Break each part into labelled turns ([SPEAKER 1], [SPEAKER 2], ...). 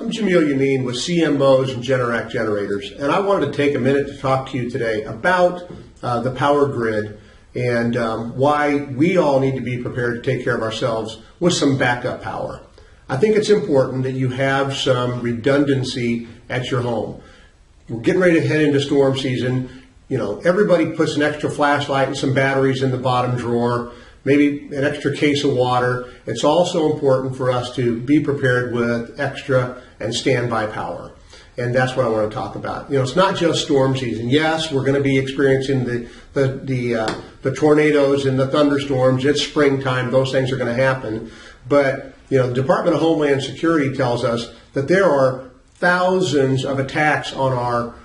[SPEAKER 1] I'm Jamil Yameen with CMOs and Generac Generators, and I wanted to take a minute to talk to you today about the power grid and why we all need to be prepared to take care of ourselves with some backup power. I think it's important that you have some redundancy at your home. We're getting ready to head into storm season. You know, everybody puts an extra flashlight and some batteries in the bottom drawer, maybe an extra case of water. It's also important for us to be prepared with extra and standby power. And that's what I want to talk about. You know, it's not just storm season. Yes, we're going to be experiencing the tornadoes and the thunderstorms. It's springtime. Those things are going to happen. But, you know, the Department of Homeland Security tells us that there are thousands of attacks on our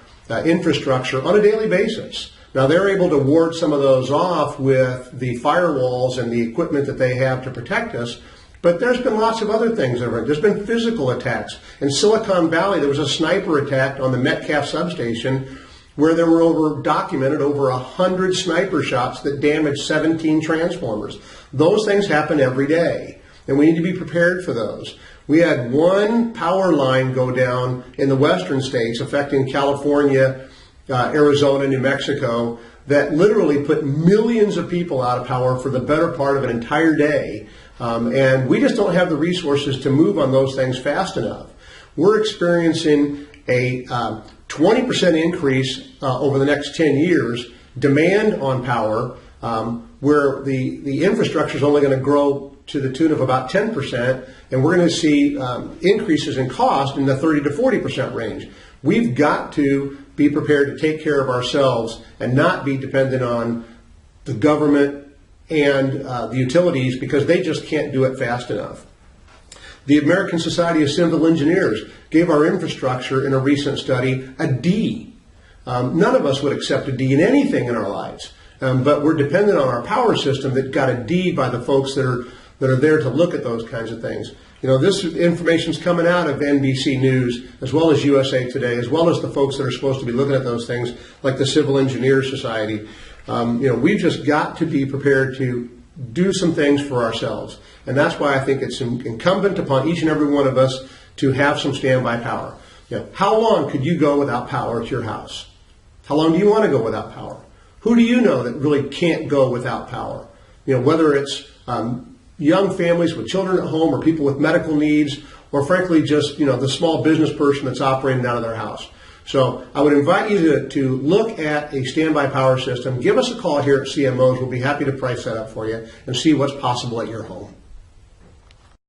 [SPEAKER 1] infrastructure on a daily basis. Now, they're able to ward some of those off with the firewalls and the equipment that they have to protect us, but there's been lots of other things. There's been physical attacks. In Silicon Valley, there was a sniper attack on the Metcalf substation where there were documented over 100 sniper shots that damaged 17 transformers. Those things happen every day, and we need to be prepared for those. We had one power line go down in the western states affecting California, Arizona, New Mexico, that literally put millions of people out of power for the better part of an entire day. And we just don't have the resources to move on those things fast enough. We're experiencing a 20% increase over the next 10 years, demand on power, where the infrastructure is only going to grow to the tune of about 10%, and we're going to see increases in cost in the 30 to 40% range. We've got to be prepared to take care of ourselves and not be dependent on the government and the utilities because they just can't do it fast enough. The American Society of Civil Engineers gave our infrastructure in a recent study a D. None of us would accept a D in anything in our lives, but we're dependent on our power system that got a D by the folks that are there to look at those kinds of things. You know, this information's coming out of NBC News, as well as USA Today, as well as the folks that are supposed to be looking at those things, like the Civil Engineers Society. You know, we've just got to be prepared to do some things for ourselves. And that's why I think it's incumbent upon each and every one of us to have some standby power. You know, how long could you go without power at your house? How long do you want to go without power? Who do you know that really can't go without power? You know, whether it's young families with children at home or people with medical needs, or frankly just, you know, the small business person that's operating out of their house. So I would invite you to look at a standby power system. Give us a call here at CMOs. We'll be happy to price that up for you and see what's possible at your home.